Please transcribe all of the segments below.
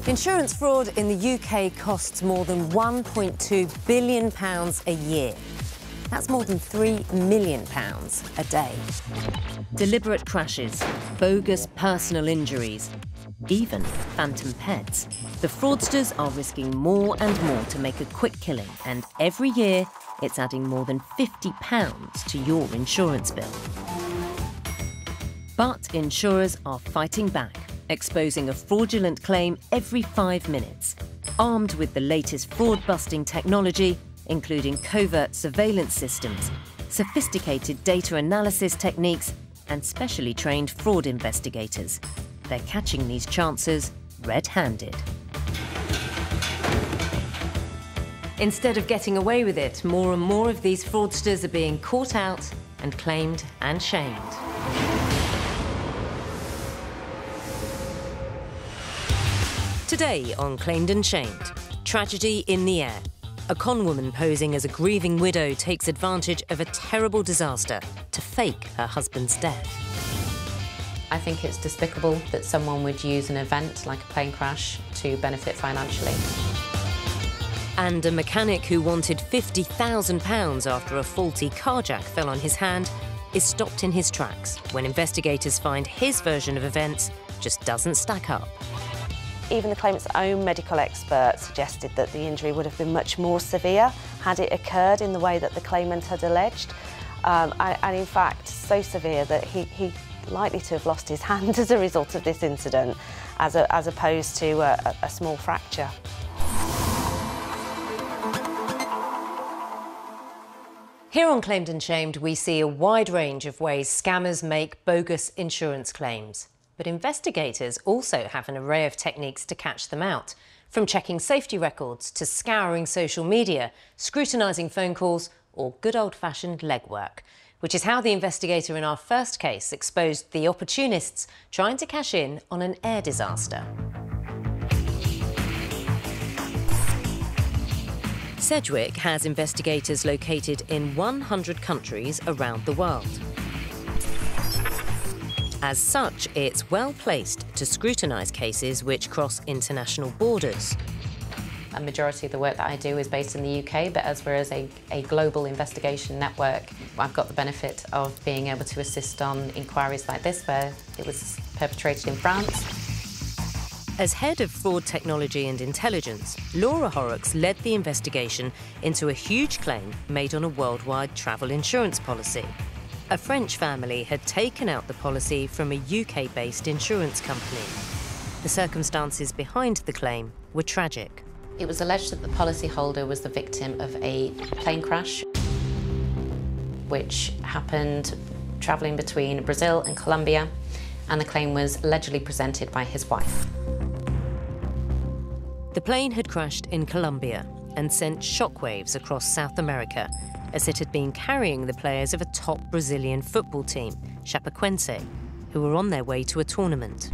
Insurance fraud in the UK costs more than £1.2 billion a year. That's more than £3 million a day. Deliberate crashes, bogus personal injuries, even phantom pets. The fraudsters are risking more and more to make a quick killing, and every year it's adding more than £50 to your insurance bill. But insurers are fighting back, exposing a fraudulent claim every 5 minutes. Armed with the latest fraud-busting technology, including covert surveillance systems, sophisticated data analysis techniques, and specially trained fraud investigators, they're catching these chancers red-handed. Instead of getting away with it, more and more of these fraudsters are being caught out and claimed and shamed. Today on Claimed and Shamed, tragedy in the air. A conwoman posing as a grieving widow takes advantage of a terrible disaster to fake her husband's death. I think it's despicable that someone would use an event like a plane crash to benefit financially. And a mechanic who wanted £50,000 after a faulty car jack fell on his hand is stopped in his tracks when investigators find his version of events just doesn't stack up. Even the claimant's own medical expert suggested that the injury would have been much more severe had it occurred in the way that the claimant had alleged. And in fact, so severe that he likely to have lost his hand as a result of this incident, as opposed to a small fracture. Here on Claimed and Shamed, we see a wide range of ways scammers make bogus insurance claims. But investigators also have an array of techniques to catch them out, from checking safety records to scouring social media, scrutinising phone calls, or good old-fashioned legwork, which is how the investigator in our first case exposed the opportunists trying to cash in on an air disaster. Sedgwick has investigators located in 100 countries around the world. As such, it's well placed to scrutinise cases which cross international borders. A majority of the work that I do is based in the UK, but as we're a global investigation network, I've got the benefit of being able to assist on inquiries like this, where it was perpetrated in France. As head of fraud technology and intelligence, Laura Horrocks led the investigation into a huge claim made on a worldwide travel insurance policy. A French family had taken out the policy from a UK-based insurance company. The circumstances behind the claim were tragic. It was alleged that the policyholder was the victim of a plane crash, which happened travelling between Brazil and Colombia, and the claim was allegedly presented by his wife. The plane had crashed in Colombia and sent shockwaves across South America, as it had been carrying the players of a top Brazilian football team, Chapecoense, who were on their way to a tournament.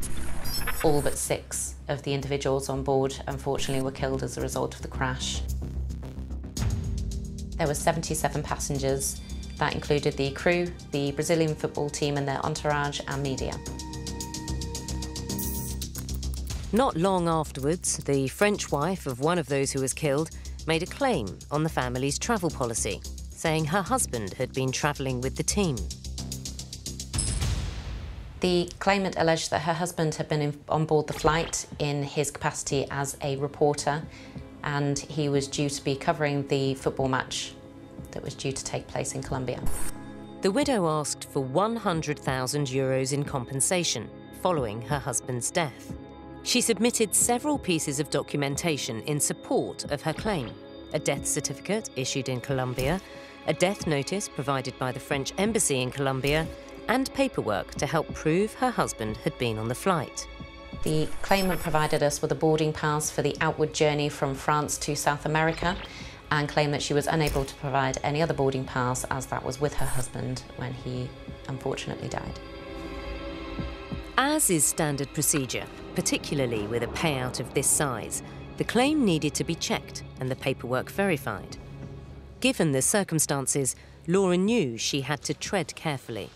All but 6 of the individuals on board, unfortunately, were killed as a result of the crash. There were 77 passengers. That included the crew, the Brazilian football team and their entourage and media. Not long afterwards, the French wife of one of those who was killed made a claim on the family's travel policy, saying her husband had been travelling with the team. The claimant alleged that her husband had been on board the flight in his capacity as a reporter, and he was due to be covering the football match that was due to take place in Colombia. The widow asked for €100,000 in compensation following her husband's death. She submitted several pieces of documentation in support of her claim: a death certificate issued in Colombia, a death notice provided by the French embassy in Colombia, and paperwork to help prove her husband had been on the flight. The claimant provided us with a boarding pass for the outward journey from France to South America, and claimed that she was unable to provide any other boarding pass, as that was with her husband when he unfortunately died. As is standard procedure, particularly with a payout of this size, the claim needed to be checked and the paperwork verified. Given the circumstances, Laura knew she had to tread carefully.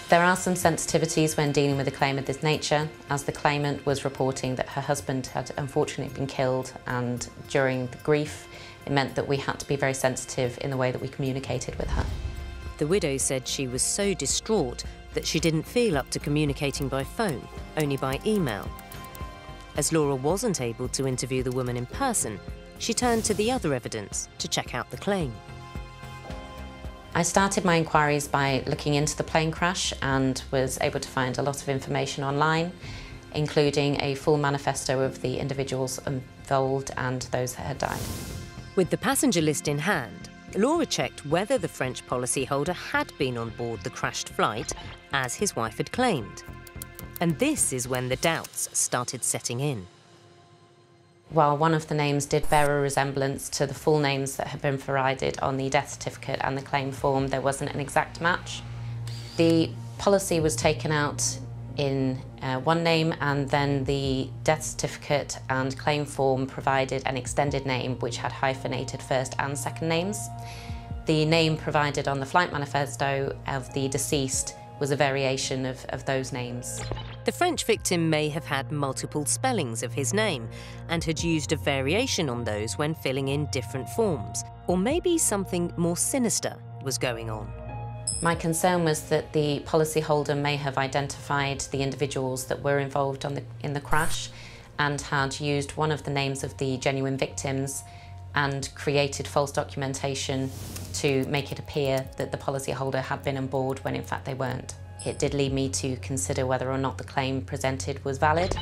There are some sensitivities when dealing with a claim of this nature, as the claimant was reporting that her husband had unfortunately been killed, and during the grief it meant that we had to be very sensitive in the way that we communicated with her. The widow said she was so distraught that she didn't feel up to communicating by phone, only by email. As Laura wasn't able to interview the woman in person, she turned to the other evidence to check out the claim. I started my inquiries by looking into the plane crash and was able to find a lot of information online, including a full manifesto of the individuals involved and those that had died. With the passenger list in hand, Laura checked whether the French policyholder had been on board the crashed flight, as his wife had claimed. And this is when the doubts started setting in. While one of the names did bear a resemblance to the full names that had been provided on the death certificate and the claim form, there wasn't an exact match. The policy was taken out in one name, and then the death certificate and claim form provided an extended name which had hyphenated first and second names. The name provided on the flight manifesto of the deceased was a variation of those names. The French victim may have had multiple spellings of his name and had used a variation on those when filling in different forms. Or maybe something more sinister was going on. My concern was that the policyholder may have identified the individuals that were involved in the crash and had used one of the names of the genuine victims and created false documentation to make it appear that the policyholder had been on board when in fact they weren't. It did lead me to consider whether or not the claim presented was valid.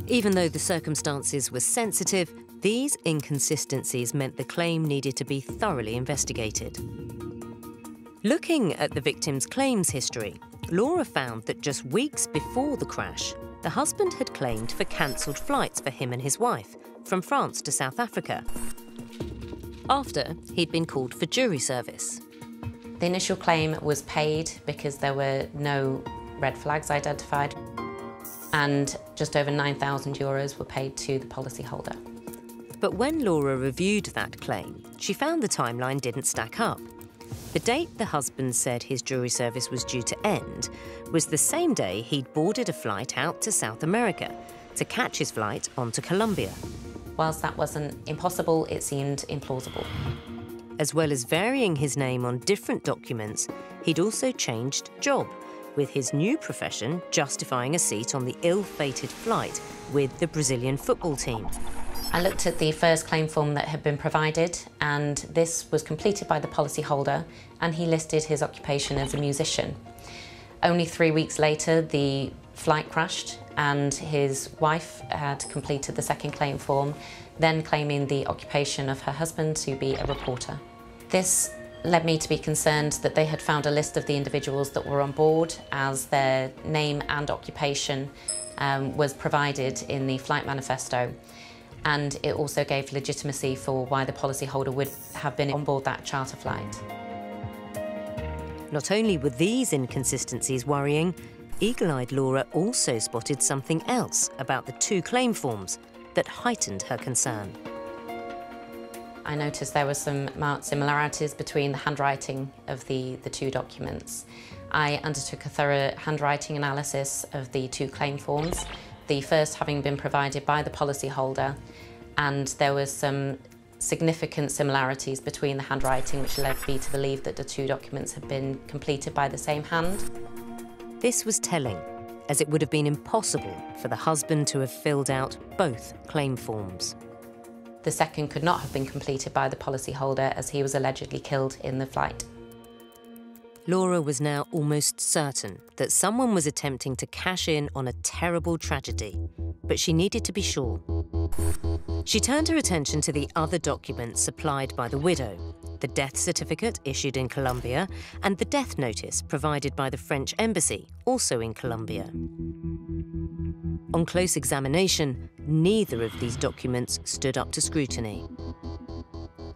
Even though the circumstances were sensitive, these inconsistencies meant the claim needed to be thoroughly investigated. Looking at the victim's claims history, Laura found that just weeks before the crash, the husband had claimed for cancelled flights for him and his wife from France to South Africa, after he'd been called for jury service. The initial claim was paid because there were no red flags identified, and just over €9,000 were paid to the policyholder. But when Laura reviewed that claim, she found the timeline didn't stack up. The date the husband said his jury service was due to end was the same day he'd boarded a flight out to South America to catch his flight on to Colombia. Whilst that wasn't impossible, it seemed implausible. As well as varying his name on different documents, he'd also changed job, with his new profession justifying a seat on the ill-fated flight with the Brazilian football team. I looked at the first claim form that had been provided, and this was completed by the policyholder, and he listed his occupation as a musician. Only 3 weeks later, the flight crashed, and his wife had completed the second claim form, then claiming the occupation of her husband to be a reporter. This led me to be concerned that they had found a list of the individuals that were on board, as their name and occupation was provided in the flight manifesto. And it also gave legitimacy for why the policyholder would have been on board that charter flight. Not only were these inconsistencies worrying, eagle-eyed Laura also spotted something else about the two claim forms that heightened her concern. I noticed there were some marked similarities between the handwriting of the two documents. I undertook a thorough handwriting analysis of the two claim forms, the first having been provided by the policyholder, and there were some significant similarities between the handwriting, which led me to believe that the two documents had been completed by the same hand. This was telling, as it would have been impossible for the husband to have filled out both claim forms. The second could not have been completed by the policyholder, as he was allegedly killed in the flight. Laura was now almost certain that someone was attempting to cash in on a terrible tragedy, but she needed to be sure. She turned her attention to the other documents supplied by the widow, the death certificate issued in Colombia and the death notice provided by the French embassy, also in Colombia. On close examination, neither of these documents stood up to scrutiny.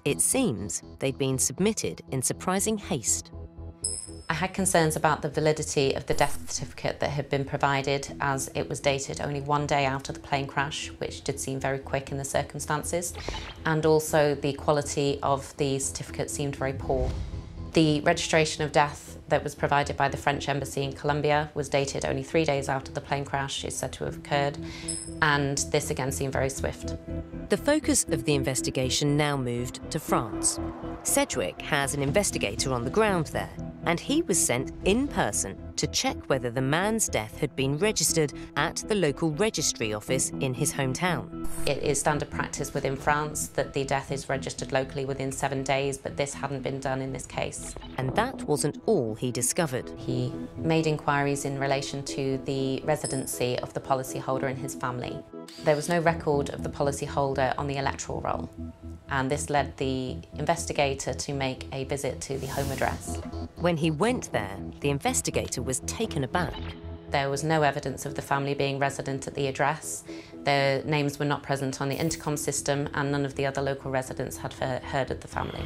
It seems they'd been submitted in surprising haste. I had concerns about the validity of the death certificate that had been provided, as it was dated only 1 day after the plane crash, which did seem very quick in the circumstances, and also the quality of the certificate seemed very poor. The registration of death that was provided by the French Embassy in Colombia was dated only 3 days after the plane crash is said to have occurred, and this again seemed very swift. The focus of the investigation now moved to France. Sedgwick has an investigator on the ground there, and he was sent in person to check whether the man's death had been registered at the local registry office in his hometown. It is standard practice within France that the death is registered locally within 7 days, but this hadn't been done in this case. And that wasn't all he discovered. He made inquiries in relation to the residency of the policyholder and his family. There was no record of the policyholder on the electoral roll, and this led the investigator to make a visit to the home address. When he went there, the investigator was taken aback. There was no evidence of the family being resident at the address. Their names were not present on the intercom system, and none of the other local residents had heard of the family.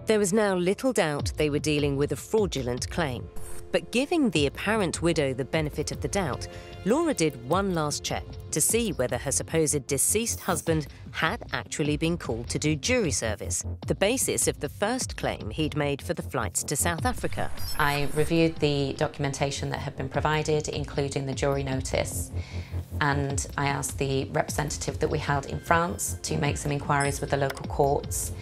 There was now little doubt they were dealing with a fraudulent claim. But giving the apparent widow the benefit of the doubt, Laura did one last check to see whether her supposed deceased husband had actually been called to do jury service, the basis of the first claim he'd made for the flights to South Africa. I reviewed the documentation that had been provided, including the jury notice, and I asked the representative that we held in France to make some inquiries with the local courts.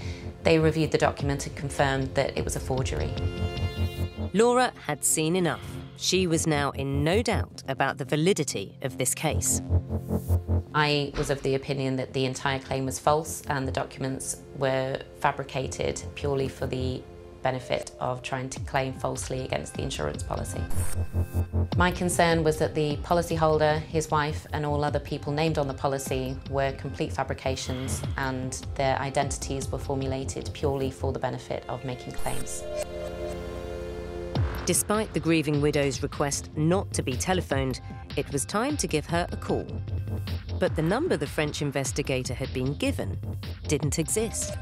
They reviewed the document and confirmed that it was a forgery. Laura had seen enough. She was now in no doubt about the validity of this case. I was of the opinion that the entire claim was false and the documents were fabricated purely for the benefit of trying to claim falsely against the insurance policy. My concern was that the policyholder, his wife, and all other people named on the policy were complete fabrications, and their identities were formulated purely for the benefit of making claims. Despite the grieving widow's request not to be telephoned, it was time to give her a call. But the number the French investigator had been given didn't exist.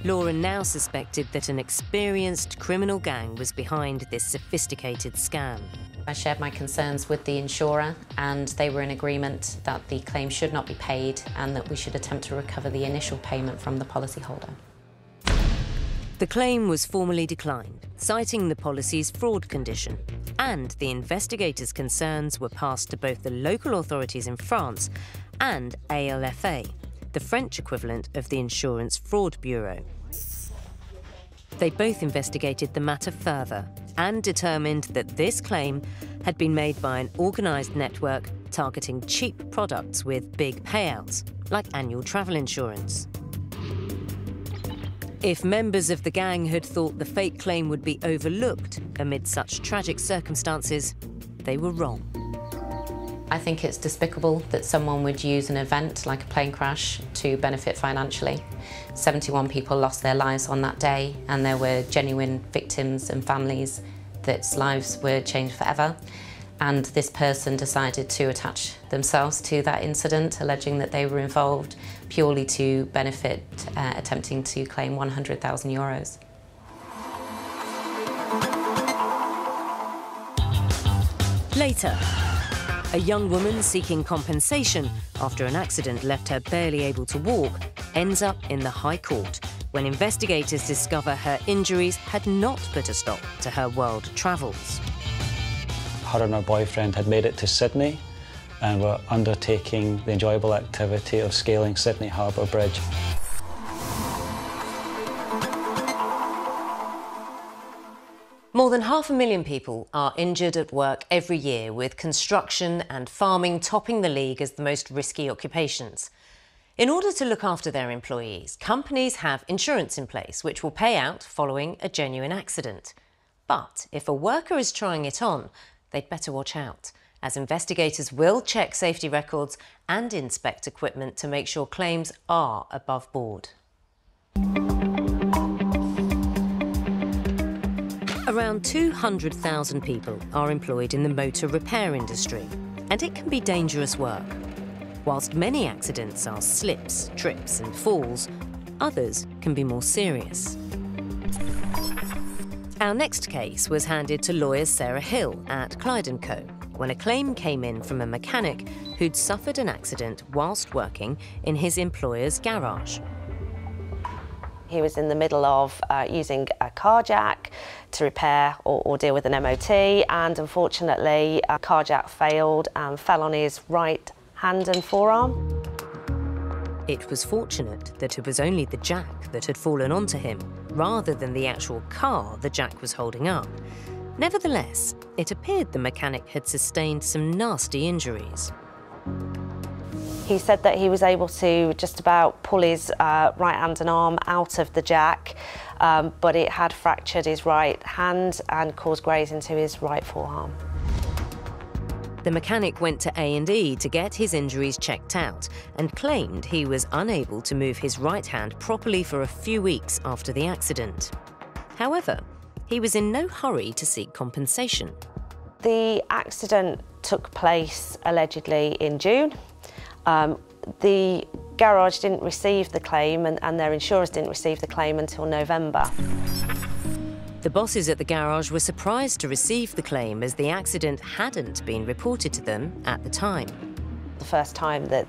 Laura now suspected that an experienced criminal gang was behind this sophisticated scam. I shared my concerns with the insurer, and they were in agreement that the claim should not be paid and that we should attempt to recover the initial payment from the policyholder. The claim was formally declined, citing the policy's fraud condition, and the investigators' concerns were passed to both the local authorities in France and ALFA, the French equivalent of the Insurance Fraud Bureau. They both investigated the matter further and determined that this claim had been made by an organised network targeting cheap products with big payouts, like annual travel insurance. If members of the gang had thought the fake claim would be overlooked amid such tragic circumstances, they were wrong. I think it's despicable that someone would use an event like a plane crash to benefit financially. 71 people lost their lives on that day, and there were genuine victims and families whose lives were changed forever. And this person decided to attach themselves to that incident, alleging that they were involved purely to benefit, attempting to claim 100,000 euros. Later, a young woman seeking compensation after an accident left her barely able to walk ends up in the High Court when investigators discover her injuries had not put a stop to her world travels. Her and her boyfriend had made it to Sydney and were undertaking the enjoyable activity of scaling Sydney Harbour Bridge. More than 500,000 people are injured at work every year, with construction and farming topping the league as the most risky occupations. In order to look after their employees, companies have insurance in place which will pay out following a genuine accident. But if a worker is trying it on, they'd better watch out, as investigators will check safety records and inspect equipment to make sure claims are above board. Around 200,000 people are employed in the motor repair industry, and it can be dangerous work. Whilst many accidents are slips, trips and falls, others can be more serious. Our next case was handed to lawyer Sarah Hill at Clyde & Co. when a claim came in from a mechanic who'd suffered an accident whilst working in his employer's garage. He was in the middle of using a car jack to repair or deal with an MOT, and unfortunately a car jack failed and fell on his right hand and forearm. It was fortunate that it was only the jack that had fallen onto him, rather than the actual car the jack was holding up. Nevertheless, it appeared the mechanic had sustained some nasty injuries. He said that he was able to just about pull his right hand and arm out of the jack, but it had fractured his right hand and caused grazing to his right forearm. The mechanic went to A&E to get his injuries checked out and claimed he was unable to move his right hand properly for a few weeks after the accident. However, he was in no hurry to seek compensation. The accident took place allegedly in June. The garage didn't receive the claim and their insurers didn't receive the claim until November. The bosses at the garage were surprised to receive the claim as the accident hadn't been reported to them at the time. The first time that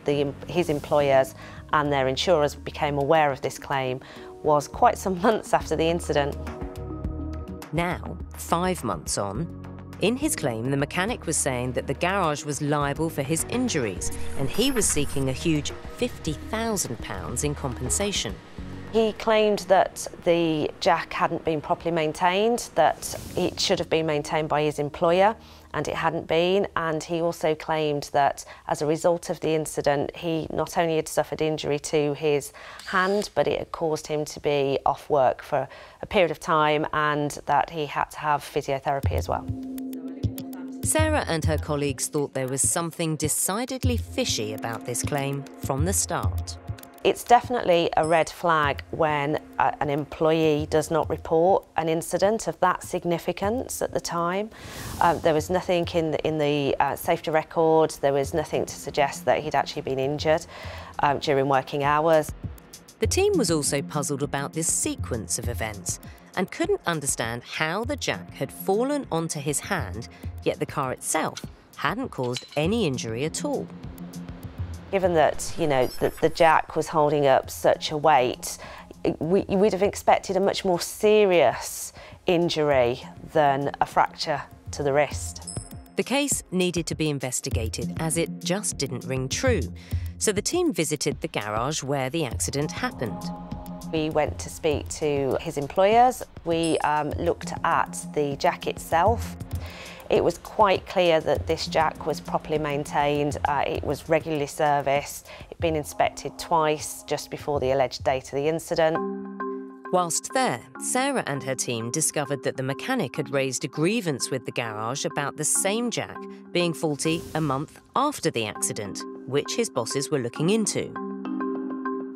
his employers and their insurers became aware of this claim was quite some months after the incident. Now, 5 months on, in his claim, the mechanic was saying that the garage was liable for his injuries and he was seeking a huge £50,000 in compensation. He claimed that the jack hadn't been properly maintained, that it should have been maintained by his employer, and it hadn't been. And he also claimed that as a result of the incident, he not only had suffered injury to his hand, but it had caused him to be off work for a period of time and that he had to have physiotherapy as well. Sarah and her colleagues thought there was something decidedly fishy about this claim from the start. It's definitely a red flag when an employee does not report an incident of that significance at the time. There was nothing in the safety record, there was nothing to suggest that he'd actually been injured during working hours. The team was also puzzled about this sequence of events and couldn't understand how the jack had fallen onto his hand, yet the car itself hadn't caused any injury at all. Given that, you know, the jack was holding up such a weight, we'd have expected a much more serious injury than a fracture to the wrist. The case needed to be investigated as it just didn't ring true, so the team visited the garage where the accident happened. We went to speak to his employers. We looked at the jack itself. It was quite clear that this jack was properly maintained, it was regularly serviced, it'd been inspected twice just before the alleged date of the incident. Whilst there, Sarah and her team discovered that the mechanic had raised a grievance with the garage about the same jack being faulty a month after the accident, which his bosses were looking into.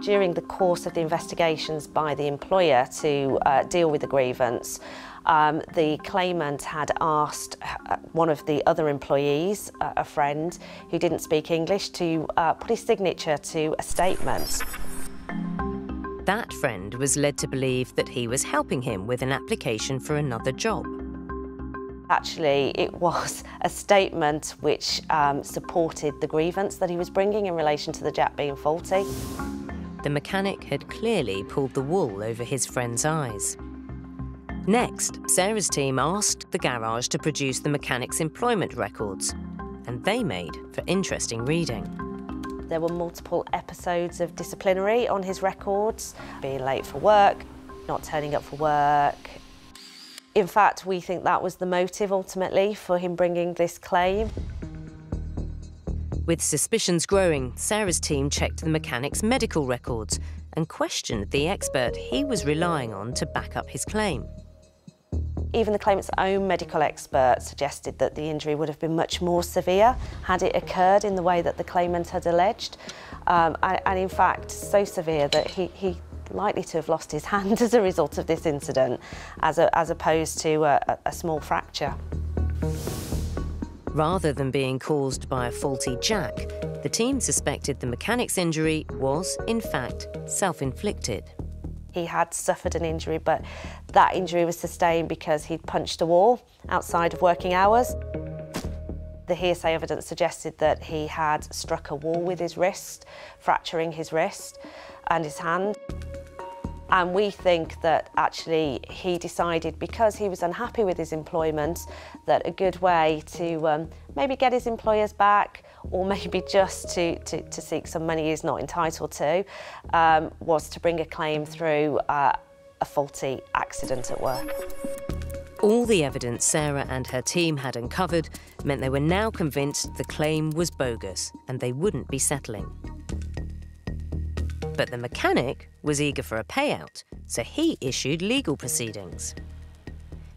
During the course of the investigations by the employer to deal with the grievance, the claimant had asked one of the other employees, a friend who didn't speak English, to put his signature to a statement. That friend was led to believe that he was helping him with an application for another job. Actually, it was a statement which supported the grievance that he was bringing in relation to the jack being faulty. The mechanic had clearly pulled the wool over his friend's eyes. Next, Sarah's team asked the garage to produce the mechanic's employment records, and they made for interesting reading. There were multiple episodes of disciplinary on his records, being late for work, not turning up for work. In fact, we think that was the motive ultimately for him bringing this claim. With suspicions growing, Sarah's team checked the mechanic's medical records and questioned the expert he was relying on to back up his claim. Even the claimant's own medical expert suggested that the injury would have been much more severe had it occurred in the way that the claimant had alleged, and in fact so severe that he likely to have lost his hand as a result of this incident, as opposed to a small fracture. Rather than being caused by a faulty jack, the team suspected the mechanic's injury was, in fact, self-inflicted. He had suffered an injury, but that injury was sustained because he'd punched a wall outside of working hours. The hearsay evidence suggested that he had struck a wall with his wrist, fracturing his wrist and his hand. And we think that actually he decided, because he was unhappy with his employment, that a good way to maybe get his employers back, or maybe just to seek some money he's not entitled to, was to bring a claim through a faulty accident at work. All the evidence Sarah and her team had uncovered meant they were now convinced the claim was bogus and they wouldn't be settling. But the mechanic was eager for a payout, so he issued legal proceedings.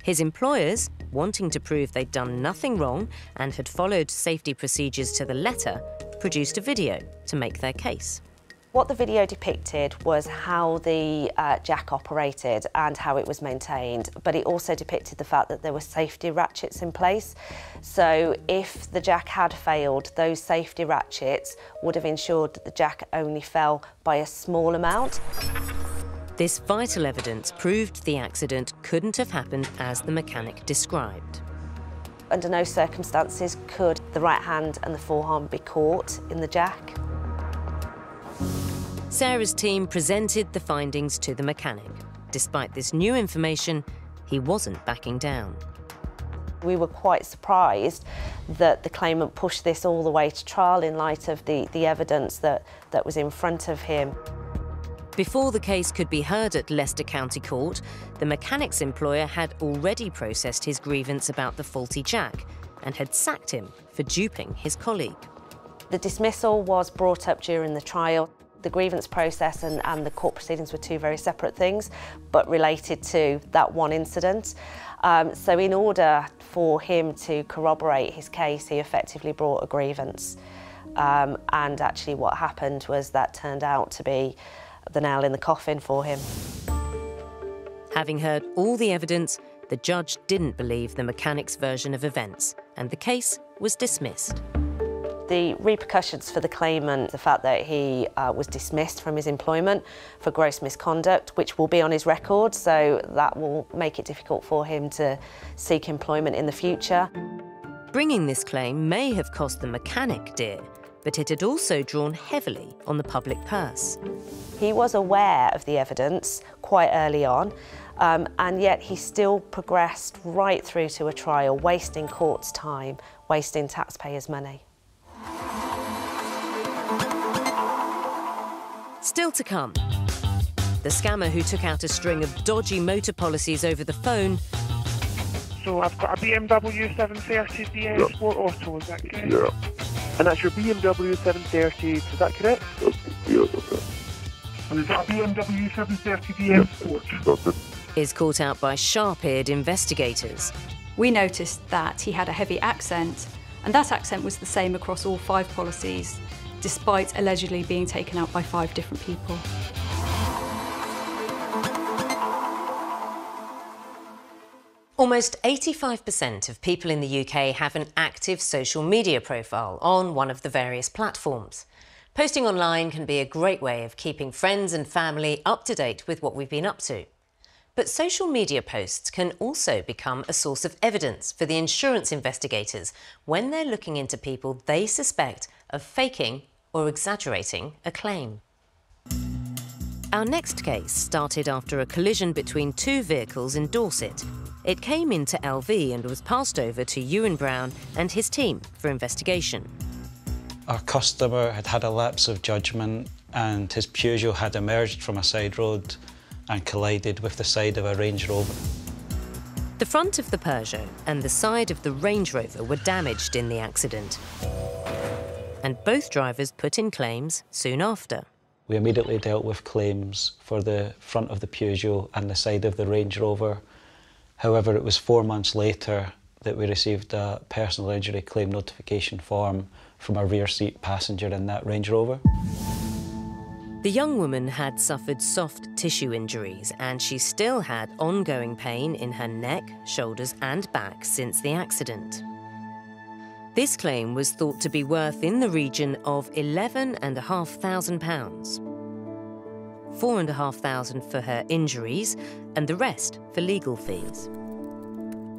His employers, wanting to prove they'd done nothing wrong and had followed safety procedures to the letter, produced a video to make their case. What the video depicted was how the jack operated and how it was maintained, but it also depicted the fact that there were safety ratchets in place. So if the jack had failed, those safety ratchets would have ensured that the jack only fell by a small amount. This vital evidence proved the accident couldn't have happened as the mechanic described. Under no circumstances could the right hand and the forearm be caught in the jack. Sarah's team presented the findings to the mechanic. Despite this new information, he wasn't backing down. We were quite surprised that the claimant pushed this all the way to trial in light of the evidence that was in front of him. Before the case could be heard at Leicester County Court, the mechanic's employer had already processed his grievance about the faulty jack and had sacked him for duping his colleague. The dismissal was brought up during the trial. The grievance process and the court proceedings were two very separate things, but related to that one incident. So in order for him to corroborate his case, he effectively brought a grievance. And actually what happened was that turned out to be the nail in the coffin for him. Having heard all the evidence, the judge didn't believe the mechanic's version of events, and the case was dismissed. The repercussions for the claimant, the fact that he was dismissed from his employment for gross misconduct, which will be on his record, so that will make it difficult for him to seek employment in the future. Bringing this claim may have cost the mechanic dear, but it had also drawn heavily on the public purse. He was aware of the evidence quite early on, and yet he still progressed right through to a trial, wasting court's time, wasting taxpayers' money. Still to come, the scammer who took out a string of dodgy motor policies over the phone. So I've got a BMW 730 DS Sport Auto, is that correct? Yeah. And that's your BMW 730, is that correct? Yeah, that's it. And is that a BMW 730 DS Sport? That's it. Is caught out by sharp-eared investigators. We noticed that he had a heavy accent, and that accent was the same across all 5 policies, despite allegedly being taken out by 5 different people. Almost 85% of people in the UK have an active social media profile on one of the various platforms. Posting online can be a great way of keeping friends and family up to date with what we've been up to. But social media posts can also become a source of evidence for the insurance investigators when they're looking into people they suspect of faking or exaggerating a claim. Our next case started after a collision between 2 vehicles in Dorset. It came into LV and was passed over to Ewan Brown and his team for investigation. Our customer had had a lapse of judgment and his Peugeot had emerged from a side road and collided with the side of a Range Rover. The front of the Peugeot and the side of the Range Rover were damaged in the accident, and both drivers put in claims soon after. We immediately dealt with claims for the front of the Peugeot and the side of the Range Rover. However, it was 4 months later that we received a personal injury claim notification form from a rear seat passenger in that Range Rover. The young woman had suffered soft tissue injuries and she still had ongoing pain in her neck, shoulders and back since the accident. This claim was thought to be worth in the region of £11,500. £4,500 for her injuries and the rest for legal fees.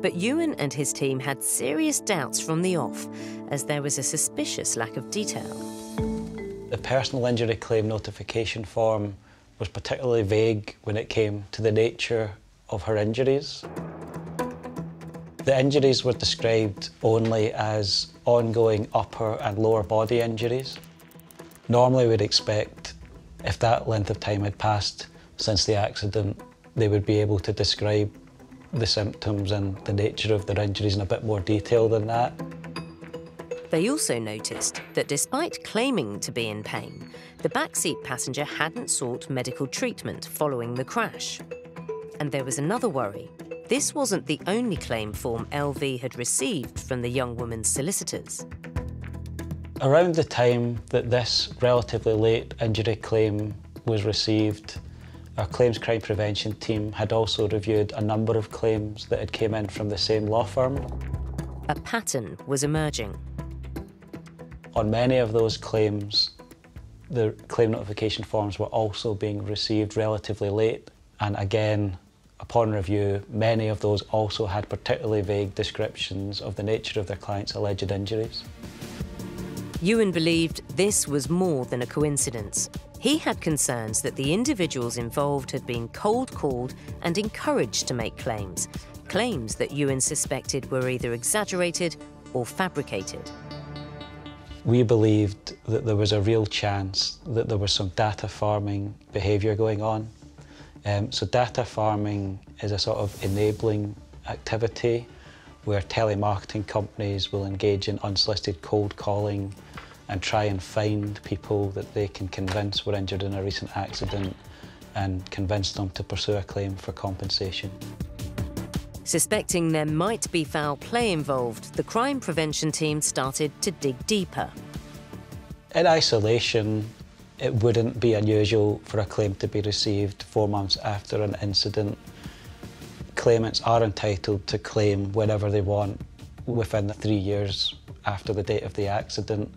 But Ewan and his team had serious doubts from the off, as there was a suspicious lack of detail. The personal injury claim notification form was particularly vague when it came to the nature of her injuries. The injuries were described only as ongoing upper and lower body injuries. Normally we'd expect, if that length of time had passed since the accident, they would be able to describe the symptoms and the nature of their injuries in a bit more detail than that. They also noticed that despite claiming to be in pain, the backseat passenger hadn't sought medical treatment following the crash. And there was another worry. This wasn't the only claim form LV had received from the young woman's solicitors. Around the time that this relatively late injury claim was received, our claims crime prevention team had also reviewed a number of claims that had came in from the same law firm. A pattern was emerging. On many of those claims, the claim notification forms were also being received relatively late, and again, upon review, many of those also had particularly vague descriptions of the nature of their clients' alleged injuries. Ewan believed this was more than a coincidence. He had concerns that the individuals involved had been cold-called and encouraged to make claims, claims that Ewan suspected were either exaggerated or fabricated. We believed that there was a real chance that there was some data farming behaviour going on. So data farming is a sort of enabling activity where telemarketing companies will engage in unsolicited cold calling and try and find people that they can convince were injured in a recent accident and convince them to pursue a claim for compensation. Suspecting there might be foul play involved, the crime prevention team started to dig deeper. In isolation, it wouldn't be unusual for a claim to be received 4 months after an incident. Claimants are entitled to claim whenever they want within the 3 years after the date of the accident.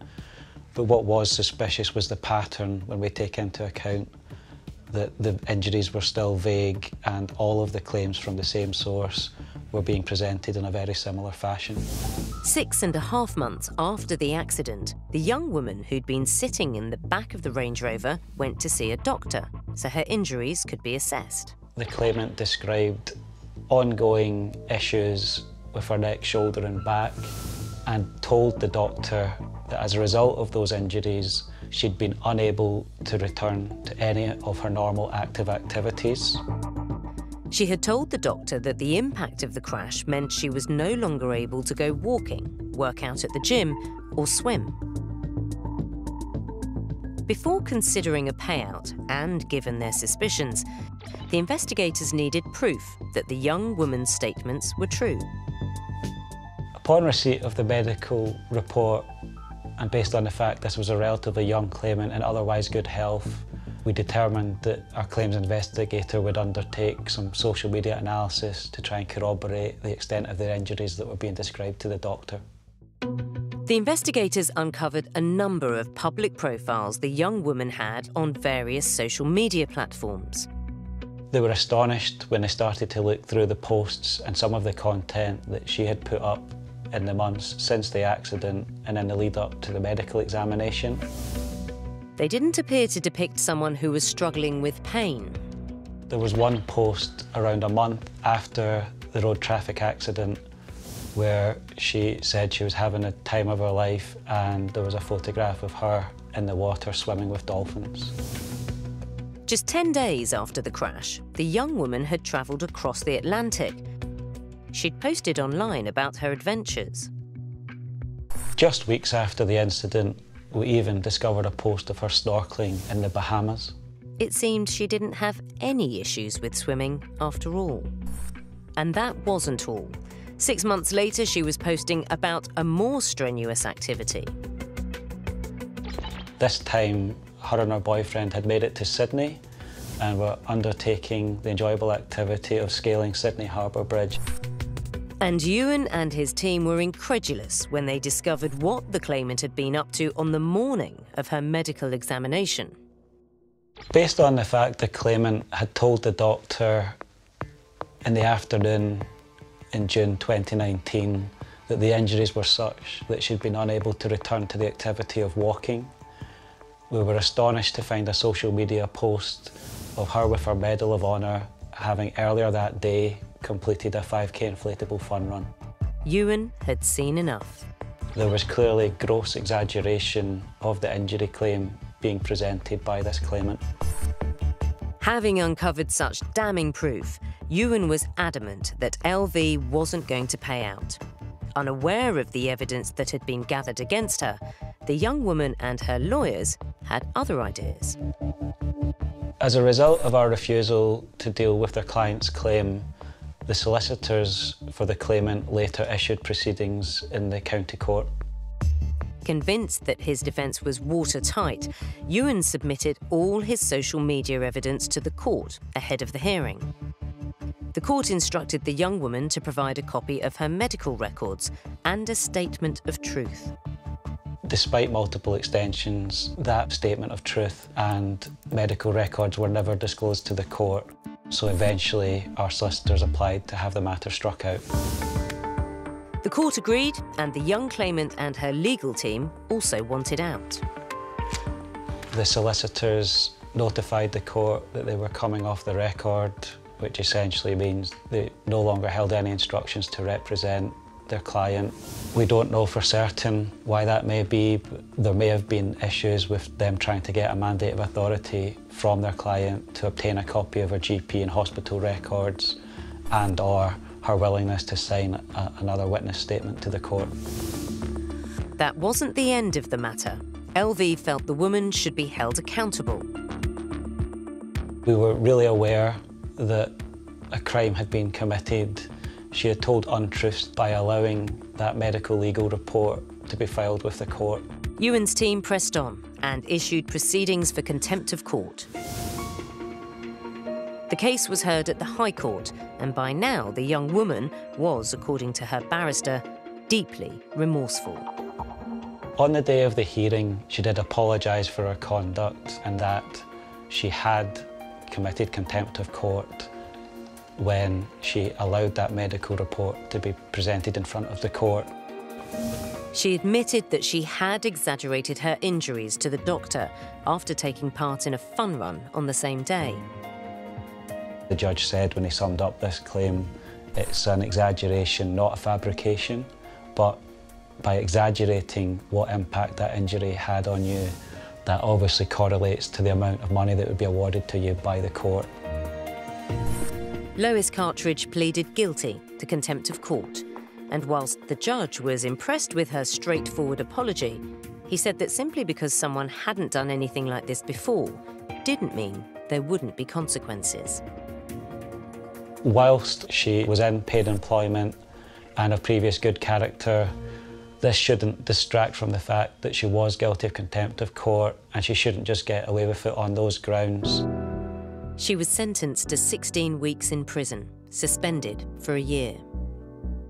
But what was suspicious was the pattern when we take into account that the injuries were still vague and all of the claims from the same source were being presented in a very similar fashion. 6.5 months after the accident, the young woman who'd been sitting in the back of the Range Rover went to see a doctor so her injuries could be assessed. The claimant described ongoing issues with her neck, shoulder and back and told the doctor that as a result of those injuries, she'd been unable to return to any of her normal active activities. She had told the doctor that the impact of the crash meant she was no longer able to go walking, work out at the gym, or swim. Before considering a payout, and given their suspicions, the investigators needed proof that the young woman's statements were true. Upon receipt of the medical report, and based on the fact this was a relatively young claimant in otherwise good health, we determined that our claims investigator would undertake some social media analysis to try and corroborate the extent of the injuries that were being described to the doctor. The investigators uncovered a number of public profiles the young woman had on various social media platforms. They were astonished when they started to look through the posts and some of the content that she had put up in the months since the accident and in the lead up to the medical examination. They didn't appear to depict someone who was struggling with pain. There was one post around a month after the road traffic accident where she said she was having a time of her life and there was a photograph of her in the water swimming with dolphins. Just 10 days after the crash, the young woman had travelled across the Atlantic. She'd posted online about her adventures. Just weeks after the incident, we even discovered a post of her snorkelling in the Bahamas. It seemed she didn't have any issues with swimming after all. And that wasn't all. 6 months later, she was posting about a more strenuous activity. This time, her and her boyfriend had made it to Sydney and were undertaking the enjoyable activity of scaling Sydney Harbour Bridge. And Ewan and his team were incredulous when they discovered what the claimant had been up to on the morning of her medical examination. Based on the fact the claimant had told the doctor in the afternoon in June 2019 that the injuries were such that she'd been unable to return to the activity of walking, we were astonished to find a social media post of her with her Medal of Honour, having earlier that day completed a 5k inflatable fun run. Ewan had seen enough. There was clearly gross exaggeration of the injury claim being presented by this claimant. Having uncovered such damning proof, Ewan was adamant that LV wasn't going to pay out. Unaware of the evidence that had been gathered against her, the young woman and her lawyers had other ideas. As a result of our refusal to deal with their client's claim, the solicitors for the claimant later issued proceedings in the county court. Convinced that his defence was watertight, Ewan submitted all his social media evidence to the court ahead of the hearing. The court instructed the young woman to provide a copy of her medical records and a statement of truth. Despite multiple extensions, that statement of truth and medical records were never disclosed to the court, so eventually our solicitors applied to have the matter struck out. The court agreed, and the young claimant and her legal team also wanted out. The solicitors notified the court that they were coming off the record, which essentially means they no longer held any instructions to represent their client. We don't know for certain why that may be, but there may have been issues with them trying to get a mandate of authority from their client to obtain a copy of her GP and hospital records, and or her willingness to sign another witness statement to the court. That wasn't the end of the matter. LV felt the woman should be held accountable. We were really aware that a crime had been committed. She had told untruths by allowing that medical legal report to be filed with the court. Ewan's team pressed on and issued proceedings for contempt of court. The case was heard at the High Court, and by now the young woman was, according to her barrister, deeply remorseful. On the day of the hearing, she did apologise for her conduct and that she had committed contempt of court when she allowed that medical report to be presented in front of the court. She admitted that she had exaggerated her injuries to the doctor after taking part in a fun run on the same day. The judge said when he summed up this claim, it's an exaggeration, not a fabrication, but by exaggerating what impact that injury had on you, that obviously correlates to the amount of money that would be awarded to you by the court. Lois Cartridge pleaded guilty to contempt of court, and whilst the judge was impressed with her straightforward apology, he said that simply because someone hadn't done anything like this before didn't mean there wouldn't be consequences. Whilst she was in paid employment and of previous good character, this shouldn't distract from the fact that she was guilty of contempt of court, and she shouldn't just get away with it on those grounds. She was sentenced to 16 weeks in prison, suspended for a year.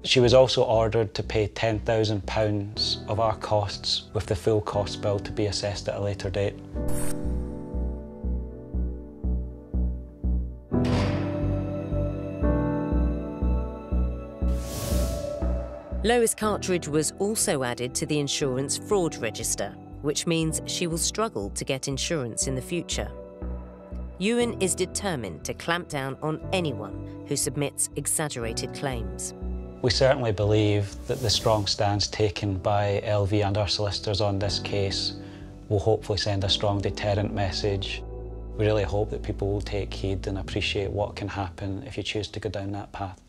She was also ordered to pay £10,000 of our costs, with the full cost bill to be assessed at a later date. Lois Cartridge was also added to the insurance fraud register, which means she will struggle to get insurance in the future. Ewan is determined to clamp down on anyone who submits exaggerated claims. We certainly believe that the strong stance taken by LV and our solicitors on this case will hopefully send a strong deterrent message. We really hope that people will take heed and appreciate what can happen if you choose to go down that path.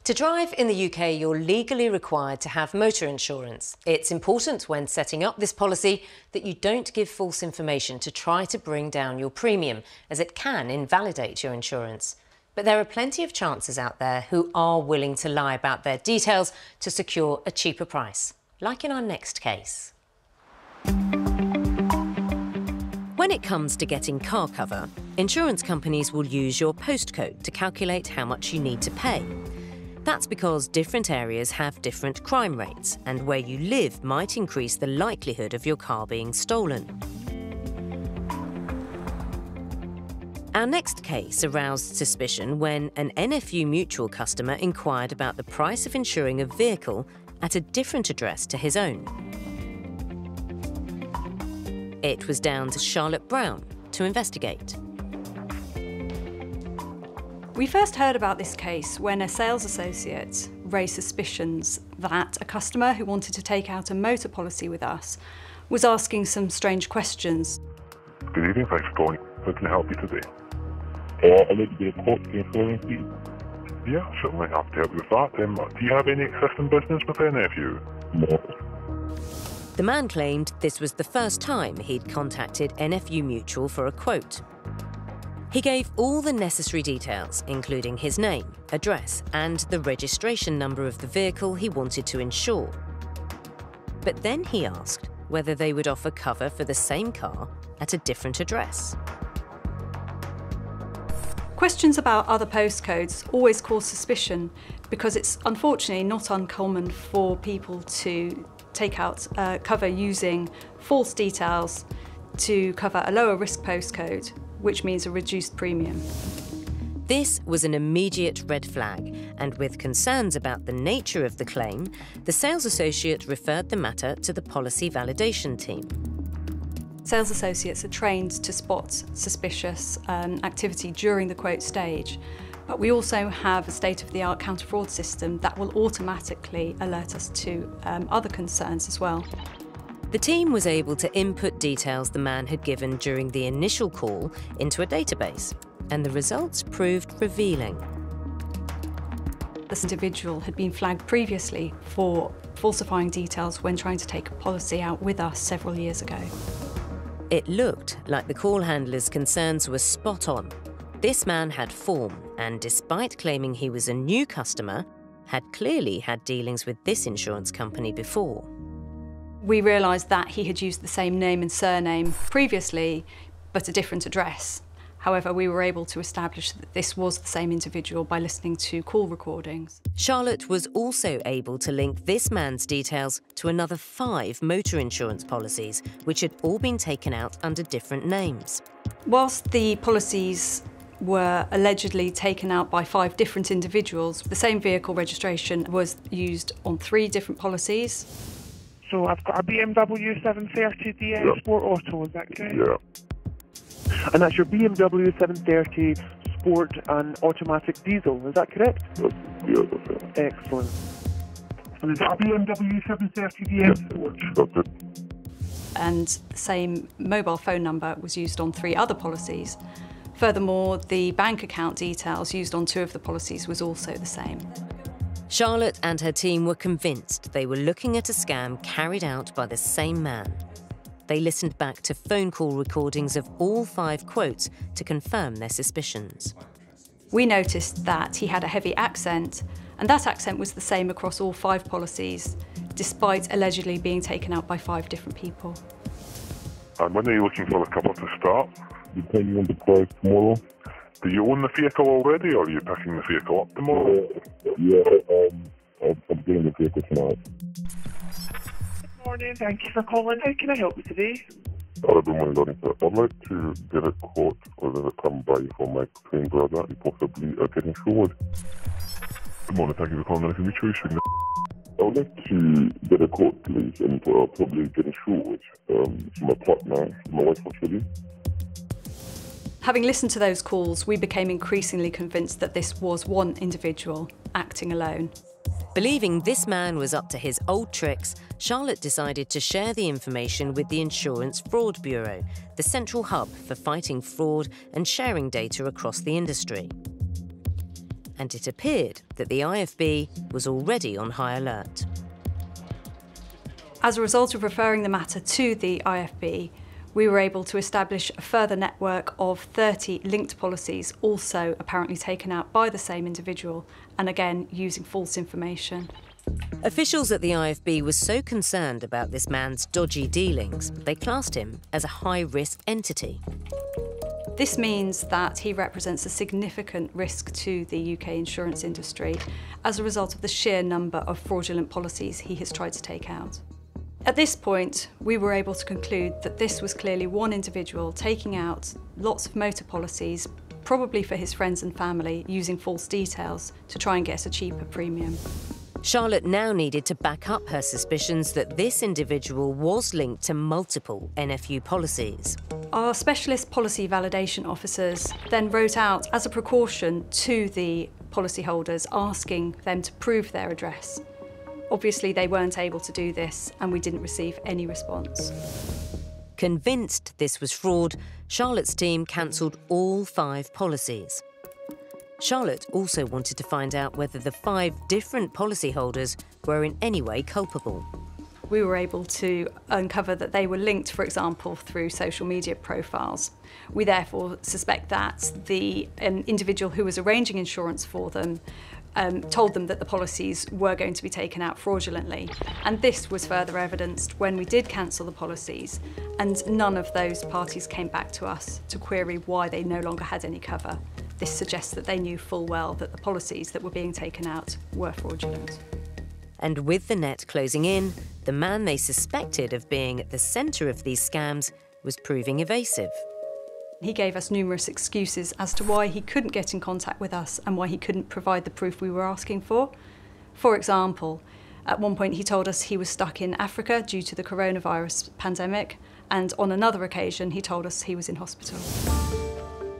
To drive in the UK, you're legally required to have motor insurance. It's important when setting up this policy that you don't give false information to try to bring down your premium, as it can invalidate your insurance. But there are plenty of chances out there who are willing to lie about their details to secure a cheaper price, like in our next case. When it comes to getting car cover, insurance companies will use your postcode to calculate how much you need to pay. That's because different areas have different crime rates, and where you live might increase the likelihood of your car being stolen. Our next case aroused suspicion when an NFU Mutual customer inquired about the price of insuring a vehicle at a different address to his own. It was down to Charlotte Brown to investigate. We first heard about this case when a sales associate raised suspicions that a customer who wanted to take out a motor policy with us was asking some strange questions. Good evening, thanks for calling. How can I help you today? I'd like to get a quote for insurance, please. Yeah, certainly happy to help you with that. Do you have any existing business with NFU? No. The man claimed this was the first time he'd contacted NFU Mutual for a quote. He gave all the necessary details, including his name, address, and the registration number of the vehicle he wanted to insure. But then he asked whether they would offer cover for the same car at a different address. Questions about other postcodes always cause suspicion because it's unfortunately not uncommon for people to take out cover using false details to cover a lower risk postcode, which means a reduced premium. This was an immediate red flag, and with concerns about the nature of the claim, the sales associate referred the matter to the policy validation team. Sales associates are trained to spot suspicious activity during the quote stage, but we also have a state-of-the-art counter-fraud system that will automatically alert us to other concerns as well. The team was able to input details the man had given during the initial call into a database, and the results proved revealing. This individual had been flagged previously for falsifying details when trying to take a policy out with us several years ago. It looked like the call handler's concerns were spot on. This man had form, and despite claiming he was a new customer, had clearly had dealings with this insurance company before. We realised that he had used the same name and surname previously, but a different address. However, we were able to establish that this was the same individual by listening to call recordings. Charlotte was also able to link this man's details to another 5 motor insurance policies, which had all been taken out under different names. Whilst the policies were allegedly taken out by 5 different individuals, the same vehicle registration was used on 3 different policies. So I've got a BMW 730 DS Sport Auto, is that correct? Yeah. And that's your BMW 730 Sport and automatic diesel, is that correct? Yeah, that's it. Excellent. And is that a BMW 730 DS Sport? That's it. And the same mobile phone number was used on 3 other policies. Furthermore, the bank account details used on 2 of the policies was also the same. Charlotte and her team were convinced they were looking at a scam carried out by the same man. They listened back to phone call recordings of all 5 quotes to confirm their suspicions. We noticed that he had a heavy accent, and that accent was the same across all 5 policies, despite allegedly being taken out by 5 different people. And when are you looking for the cover to start? Depending on the price tomorrow. Do you own the vehicle already, or are you picking the vehicle up tomorrow? I'm getting the vehicle tomorrow. Good morning, thank you for calling. How can I help you today? Good morning, darling. I'd like to get a quote or to come by for my twin brother and possibly get insured. Good morning, thank you for calling NFU Mutual. I would like to get a quote, please, and probably get insured to my partner, my wife actually. Having listened to those calls, we became increasingly convinced that this was one individual acting alone. Believing this man was up to his old tricks, Charlotte decided to share the information with the Insurance Fraud Bureau, the central hub for fighting fraud and sharing data across the industry. And it appeared that the IFB was already on high alert. As a result of referring the matter to the IFB, we were able to establish a further network of 30 linked policies, also apparently taken out by the same individual, and again using false information. Officials at the IFB were so concerned about this man's dodgy dealings, they classed him as a high-risk entity. This means that he represents a significant risk to the UK insurance industry as a result of the sheer number of fraudulent policies he has tried to take out. At this point, we were able to conclude that this was clearly one individual taking out lots of motor policies, probably for his friends and family, using false details to try and get a cheaper premium. Charlotte now needed to back up her suspicions that this individual was linked to multiple NFU policies. Our specialist policy validation officers then wrote out, as a precaution, to the policyholders asking them to prove their address. Obviously, they weren't able to do this, and we didn't receive any response. Convinced this was fraud, Charlotte's team cancelled all 5 policies. Charlotte also wanted to find out whether the 5 different policyholders were in any way culpable. We were able to uncover that they were linked, for example, through social media profiles. We therefore suspect that the individual who was arranging insurance for them told them that the policies were going to be taken out fraudulently. And this was further evidenced when we did cancel the policies, and none of those parties came back to us to query why they no longer had any cover. This suggests that they knew full well that the policies that were being taken out were fraudulent. And with the net closing in, the man they suspected of being at the centre of these scams was proving evasive. He gave us numerous excuses as to why he couldn't get in contact with us and why he couldn't provide the proof we were asking for. For example, at one point he told us he was stuck in Africa due to the coronavirus pandemic, and on another occasion he told us he was in hospital.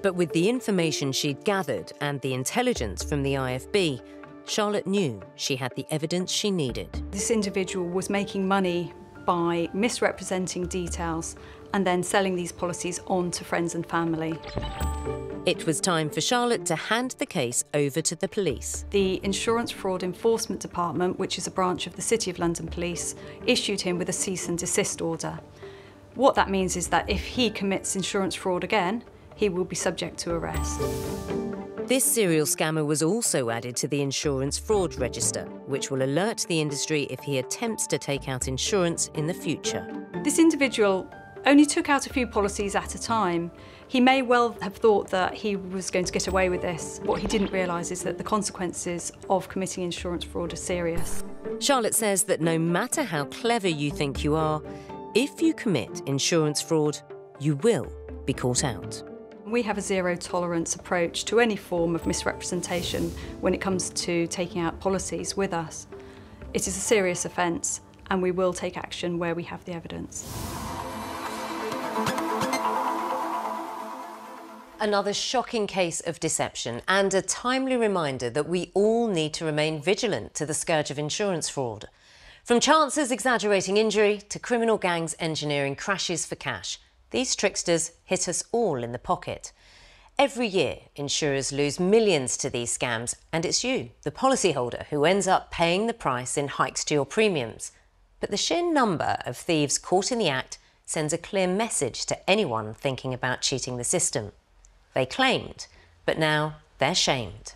But with the information she'd gathered and the intelligence from the IFB, Charlotte knew she had the evidence she needed. This individual was making money by misrepresenting details and then selling these policies on to friends and family. It was time for Charlotte to hand the case over to the police. The Insurance Fraud Enforcement Department, which is a branch of the City of London Police, issued him with a cease and desist order. What that means is that if he commits insurance fraud again, he will be subject to arrest. This serial scammer was also added to the Insurance Fraud Register, which will alert the industry if he attempts to take out insurance in the future. This individual only took out a few policies at a time. He may well have thought that he was going to get away with this. What he didn't realise is that the consequences of committing insurance fraud are serious. Charlotte says that no matter how clever you think you are, if you commit insurance fraud, you will be caught out. We have a zero-tolerance approach to any form of misrepresentation when it comes to taking out policies with us. It is a serious offence, and we will take action where we have the evidence. Another shocking case of deception and a timely reminder that we all need to remain vigilant to the scourge of insurance fraud. From chancers exaggerating injury to criminal gangs engineering crashes for cash, these tricksters hit us all in the pocket. Every year, insurers lose millions to these scams, and it's you, the policyholder, who ends up paying the price in hikes to your premiums. But the sheer number of thieves caught in the act sends a clear message to anyone thinking about cheating the system. They claimed, but now they're shamed.